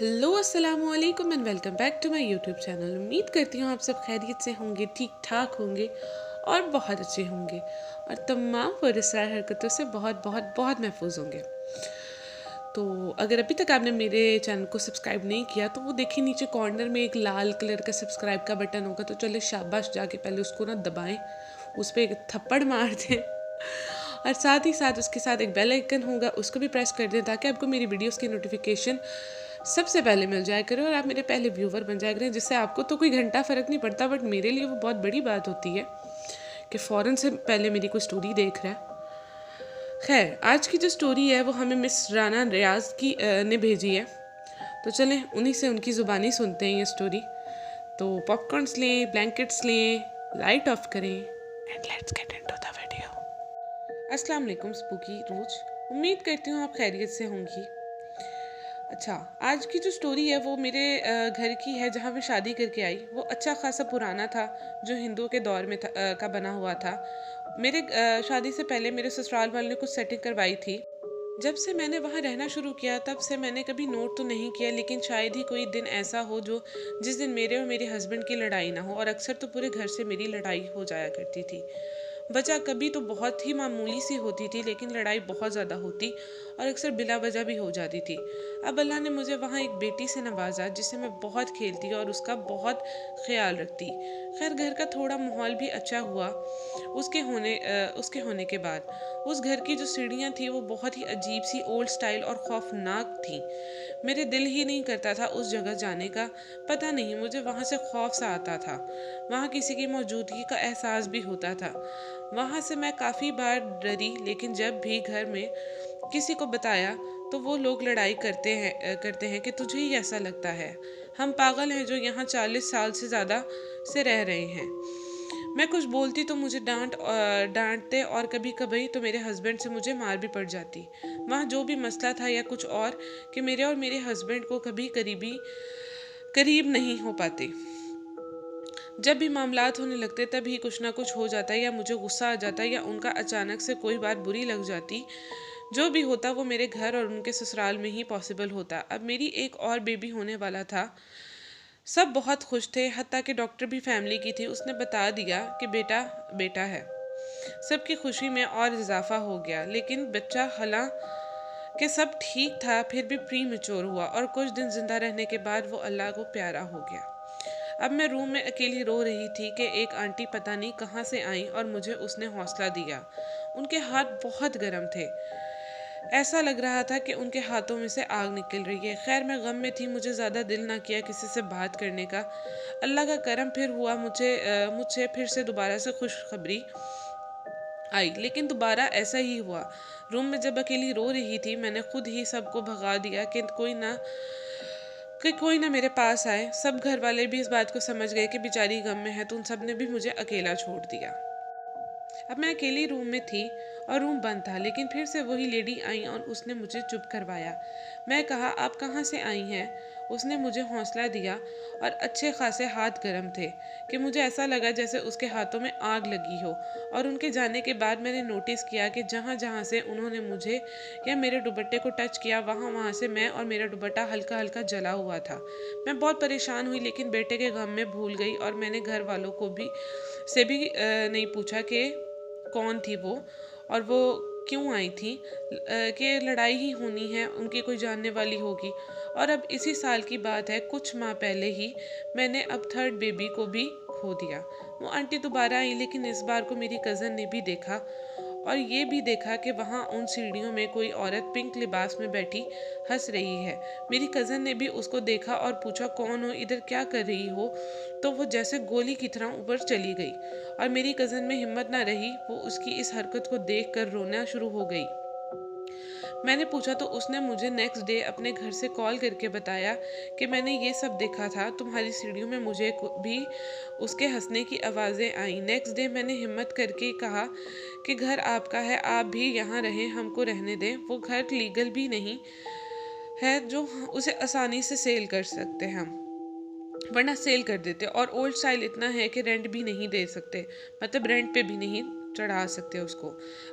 Hello अस्सलाम वालेकुम and welcome back to my YouTube channel. उम्मीद करती हूँ आप सब खैरियत से होंगे, ठीक ठाक होंगे और बहुत अच्छे होंगे और तमाम पुरस्कार हरकतों से बहुत बहुत बहुत महफूज होंगे। तो अगर अभी तक आपने मेरे चैनल को सब्सक्राइब नहीं किया तो वो देखिए नीचे कॉर्नर में एक लाल कलर का सब्सक्राइब का बटन होगा, तो चले शाबाश जाके पहले उसको ना दबाएं, उस पर एक थप्पड़ मार दें और साथ ही साथ उसके साथ एक बेल आइकन होगा, उसको भी प्रेस कर दें ताकि आपको मेरी वीडियोस की नोटिफिकेशन सबसे पहले मिल जाया करे और आप मेरे पहले व्यूवर बन जाया करें। जिससे आपको तो कोई घंटा फ़र्क नहीं पड़ता, बट मेरे लिए वो बहुत बड़ी बात होती है कि फ़ौरन से पहले मेरी कोई स्टोरी देख रहा है। खैर, आज की जो स्टोरी है वो हमें मिस राना रियाज की ने भेजी है, तो चलें उन्हीं से उनकी ज़ुबानी सुनते हैं ये स्टोरी। तो पॉपकॉर्न्स लें, ब्लैंकेट्स लें, लाइट ऑफ करें and let's get into the video. अस्सलाम वालेकुम स्पूकी रोज, उम्मीद करती हूँ आप खैरियत से होंगी। अच्छा, आज की जो स्टोरी है वो मेरे घर की है जहाँ मैं शादी करके आई। वो अच्छा खासा पुराना था जो हिंदुओं के दौर में का बना हुआ था। मेरे शादी से पहले मेरे ससुराल वालों ने कुछ सेटिंग करवाई थी। जब से मैंने वहाँ रहना शुरू किया तब से मैंने कभी नोट तो नहीं किया, लेकिन शायद ही कोई दिन ऐसा हो जो जिस दिन मेरे और मेरे हस्बैंड की लड़ाई ना हो, और अक्सर तो पूरे घर से मेरी लड़ाई हो जाया करती थी। वजह कभी तो बहुत ही मामूली सी होती थी, लेकिन लड़ाई बहुत ज़्यादा होती और अक्सर बिला वजह भी हो जाती थी। अब अल्लाह ने मुझे वहाँ एक बेटी से नवाजा जिससे मैं बहुत खेलती और उसका बहुत ख्याल रखती। खैर, घर का थोड़ा माहौल भी अच्छा हुआ उसके होने के बाद। उस घर की जो सीढ़ियाँ थी वो बहुत ही अजीब सी ओल्ड स्टाइल और खौफनाक थी। मेरे दिल ही नहीं करता था उस जगह जाने का। पता नहीं, मुझे वहाँ से खौफ सा आता था। वहाँ किसी की मौजूदगी का एहसास भी होता था। वहाँ से मैं काफ़ी बार डरी, लेकिन जब भी घर में किसी को बताया तो वो लोग लड़ाई करते हैं कि तुझे ही ऐसा लगता है, हम पागल हैं जो यहाँ 40 साल से ज़्यादा से रह रहे हैं। मैं कुछ बोलती तो मुझे डांटते और कभी कभी तो मेरे हस्बैंड से मुझे मार भी पड़ जाती। वहाँ जो भी मसला था या कुछ और कि मेरे और मेरे हस्बैंड को कभी करीब नहीं हो पाते। जब भी मामलात होने लगते तभी कुछ ना कुछ हो जाता, या मुझे गुस्सा आ जाता, या उनका अचानक से कोई बात बुरी लग जाती। जो भी होता वो मेरे घर और उनके ससुराल में ही पॉसिबल होता। अब मेरी एक और बेबी होने वाला था। सब बहुत खुश थे, हत्ता कि डॉक्टर भी फैमिली की थी, उसने बता दिया कि बेटा बेटा है। सबकी खुशी में और इजाफा हो गया, लेकिन बच्चा हालांकि सब ठीक था फिर भी प्री मेच्योर हुआ और कुछ दिन जिंदा रहने के बाद वो अल्लाह को प्यारा हो गया। अब मैं रूम में अकेली रो रही थी कि एक आंटी पता नहीं कहाँ से आई और मुझे उसने हौसला दिया। उनके हाथ बहुत गर्म थे, ऐसा लग रहा था कि उनके हाथों में से आग निकल रही है। खैर, मैं गम में थी, मुझे ज़्यादा दिल ना किया किसी से बात करने का। अल्लाह का करम फिर हुआ, मुझसे फिर से दोबारा से खुशखबरी आई, लेकिन दोबारा ऐसा ही हुआ। रूम में जब अकेली रो रही थी मैंने खुद ही सबको भगा दिया कि कोई ना मेरे पास आए। सब घर वाले भी इस बात को समझ गए कि बेचारी गम में है, तो उन सब ने भी मुझे अकेला छोड़ दिया। अब मैं अकेली रूम में थी और रूम बंद था, लेकिन फिर से वही लेडी आई और उसने मुझे चुप करवाया। मैं कहा, आप कहाँ से आई हैं? उसने मुझे हौसला दिया और अच्छे खासे हाथ गर्म थे कि मुझे ऐसा लगा जैसे उसके हाथों में आग लगी हो। और उनके जाने के बाद मैंने नोटिस किया कि जहाँ जहाँ से उन्होंने मुझे या मेरे दुपट्टे को टच किया वहाँ वहाँ से मैं और मेरा दुपट्टा हल्का हल्का जला हुआ था। मैं बहुत परेशान हुई, लेकिन बेटे के गम में भूल गई और मैंने घर वालों को भी नहीं पूछा कि कौन थी वो और वो क्यों आई थी, कि लड़ाई ही होनी है, उनकी कोई जानने वाली होगी। और अब इसी साल की बात है, कुछ माह पहले ही मैंने अब थर्ड बेबी को भी खो दिया। वो आंटी दोबारा आई, लेकिन इस बार को मेरी कज़न ने भी देखा और ये भी देखा कि वहाँ उन सीढ़ियों में कोई औरत पिंक लिबास में बैठी हंस रही है। मेरी कज़न ने भी उसको देखा और पूछा, कौन हो, इधर क्या कर रही हो? तो वो जैसे गोली की तरह ऊपर चली गई और मेरी कज़न में हिम्मत ना रही, वो उसकी इस हरकत को देख कर रोना शुरू हो गई। मैंने पूछा तो उसने मुझे नेक्स्ट डे अपने घर से कॉल करके बताया कि मैंने ये सब देखा था, तुम्हारी सीढ़ियों में मुझे भी उसके हंसने की आवाज़ें आई। नेक्स्ट डे मैंने हिम्मत करके कहा कि घर आपका है, आप भी यहाँ रहें, हमको रहने दें। वो घर लीगल भी नहीं है जो उसे आसानी से सेल कर सकते हम, वरना सेल कर देते। और ओल्ड स्टाइल इतना है कि रेंट भी नहीं दे सकते, मतलब रेंट पे भी नहीं चढ़ा सकते उसको।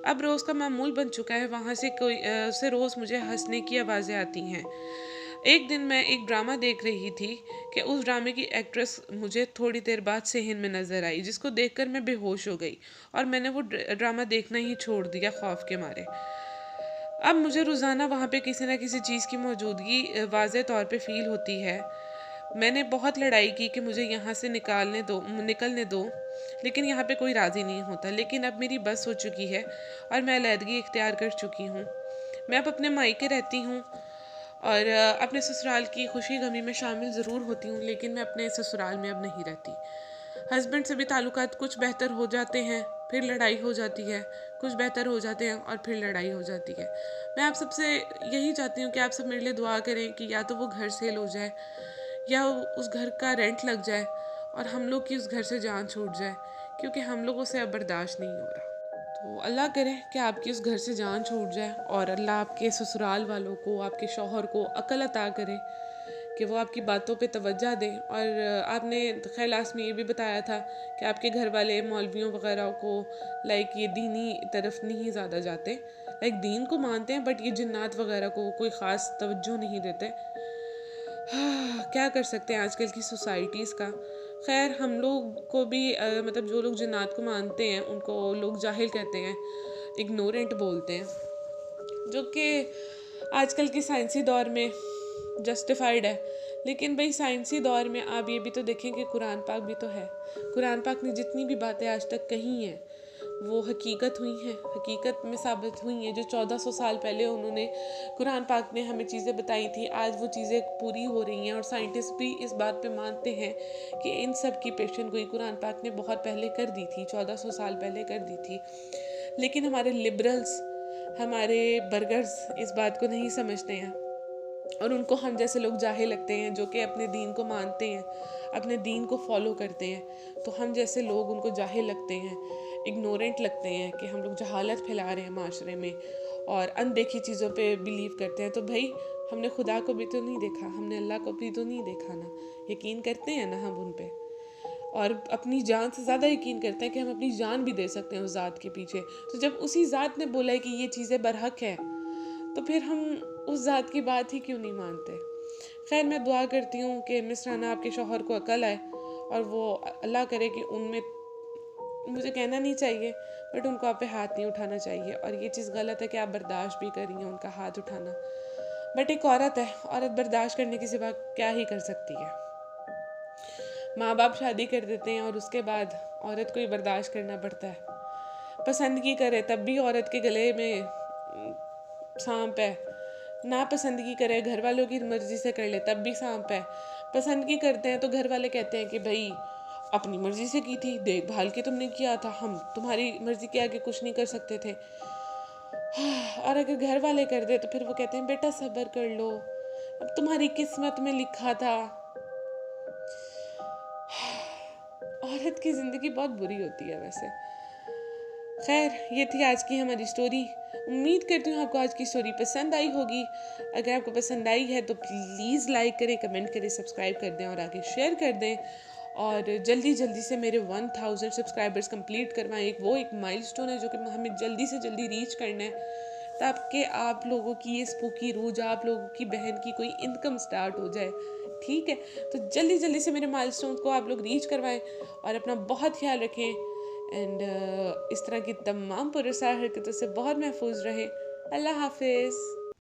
अब रोज़ का मामूल बन चुका है, वहाँ से रोज़ मुझे हंसने की आवाज़ें आती हैं। एक दिन मैं एक ड्रामा देख रही थी कि उस ड्रामे की एक्ट्रेस मुझे थोड़ी देर बाद सेहन में नज़र आई, जिसको देखकर मैं बेहोश हो गई और मैंने वो ड्रामा देखना ही छोड़ दिया खौफ के मारे। अब मुझे रोज़ाना वहाँ पे किसी न किसी चीज़ की मौजूदगी वाज़े तौर पे फ़ील होती है। मैंने बहुत लड़ाई की कि मुझे यहाँ से निकलने दो, लेकिन यहाँ पे कोई राज़ी नहीं होता। लेकिन अब मेरी बस हो चुकी है और मैं अलहदगी इख्तियार कर चुकी हूँ। मैं अब अपने मायके रहती हूँ और अपने ससुराल की खुशी गमी में शामिल ज़रूर होती हूँ, लेकिन मैं अपने ससुराल में अब नहीं रहती। हस्बैंड से भी ताल्लुकात कुछ बेहतर हो जाते हैं, फिर लड़ाई हो जाती है, कुछ बेहतर हो जाते हैं और फिर लड़ाई हो जाती है। मैं आप सबसे यही चाहती हूँ कि आप सब मेरे लिए दुआ करें कि या तो वो घर सेल हो जाए या उस घर का रेंट लग जाए और हम लोग की उस घर से जान छूट जाए, क्योंकि हम लोगों से अब बर्दाश्त नहीं हो रहा। तो अल्लाह करे कि आपकी उस घर से जान छूट जाए और अल्लाह आपके ससुराल वालों को, आपके शौहर को अक्ल अता करे कि वो आपकी बातों पे तवज्जो दें। और आपने खैर लास्ट में ये भी बताया था कि आपके घर वाले मौलवियों वगैरह को लाइक ये दीनी तरफ नहीं ज़्यादा जाते, लाइक दीन को मानते हैं बट ये जिन्नात वगैरह को कोई ख़ास तवज्जो नहीं देते। क्या कर सकते हैं आजकल की सोसाइटीज़ का। खैर हम लोग को भी मतलब जो लोग जिन्नात को मानते हैं उनको लोग जाहिल कहते हैं, इग्नोरेंट बोलते हैं, जो कि आजकल के साइंसी दौर में जस्टिफाइड है। लेकिन भाई साइंसी दौर में आप ये भी तो देखें कि कुरान पाक भी तो है। कुरान पाक ने जितनी भी बातें आज तक कही हैं वो हकीकत हुई हैं, हकीकत में साबित हुई हैं। जो 1400 साल पहले उन्होंने कुरान पाक ने हमें चीज़ें बताई थी, आज वो चीज़ें पूरी हो रही हैं और साइंटिस्ट भी इस बात पे मानते हैं कि इन सब की पेशन गोई कुरान पाक ने बहुत पहले कर दी थी, 1400 साल पहले कर दी थी। लेकिन हमारे लिबरल्स, हमारे बर्गर्स इस बात को नहीं समझते हैं और उनको हम जैसे लोग जाहिल लगते हैं जो कि अपने दीन को मानते हैं, अपने दीन को फॉलो करते हैं। तो हम जैसे लोग उनको जाहिल लगते हैं, इग्नोरेंट लगते हैं कि हम लोग जहालत फैला रहे हैं माशरे में और अनदेखी चीज़ों पे बिलीव करते हैं। तो भाई हमने खुदा को भी तो नहीं देखा, हमने अल्लाह को भी तो नहीं देखा ना, यकीन करते हैं ना हम उन पे, और अपनी जान से ज़्यादा यकीन करते हैं कि हम अपनी जान भी दे सकते हैं उस ज़ात के पीछे। तो जब उसी ज़ात ने बोला है कि ये चीज़ें बरहक है, तो फिर हम उस ज़ात की बात ही क्यों नहीं मानते। खैर मैं दुआ करती हूँ कि मिसराना आपके शौहर को अकल आए और वो अल्लाह करे कि उनमें, मुझे कहना नहीं चाहिए बट उनको आप पे हाथ नहीं उठाना चाहिए। और ये चीज़ गलत है कि आप बर्दाश्त भी कर रही हैं उनका हाथ उठाना, बट एक औरत है, औरत बर्दाश्त करने के सिवा क्या ही कर सकती है। माँ बाप शादी कर देते हैं और उसके बाद औरत को ही बर्दाश्त करना पड़ता है। पसंदगी करे तब भी औरत के गले में सांप है, ना पसंदगी करे घर वालों की मर्जी से कर ले तब भी सांप है। पसंदगी करते हैं तो घर वाले कहते हैं कि भाई अपनी मर्जी से की थी, देखभाल की तुमने किया था, हम तुम्हारी मर्जी के आगे कुछ नहीं कर सकते थे। और अगर घर वाले कर दे तो फिर वो कहते हैं बेटा सब्र कर लो, अब तुम्हारी किस्मत में लिखा था। औरत की ज़िंदगी बहुत बुरी होती है वैसे। खैर ये थी आज की हमारी स्टोरी। उम्मीद करती हूँ आपको आज की स्टोरी पसंद आई होगी। अगर आपको पसंद आई है तो प्लीज़ लाइक करें, कमेंट करें, सब्सक्राइब कर दें और आगे शेयर कर दें। और जल्दी जल्दी से मेरे 1000 सब्सक्राइबर्स कंप्लीट करवाएं। एक माइलस्टोन है जो कि हमें जल्दी से जल्दी रीच करना है, ताकि आप लोगों की ये स्पूकी रूज, आप लोगों की बहन की कोई इनकम स्टार्ट हो जाए। ठीक है, तो जल्दी जल्दी से मेरे माइलस्टोन को आप लोग रीच करवाएं और अपना बहुत ख्याल रखें एंड इस तरह की तमाम पुरस्कार हरकतों से बहुत महफूज रहें। अल्लाह हाफिज़।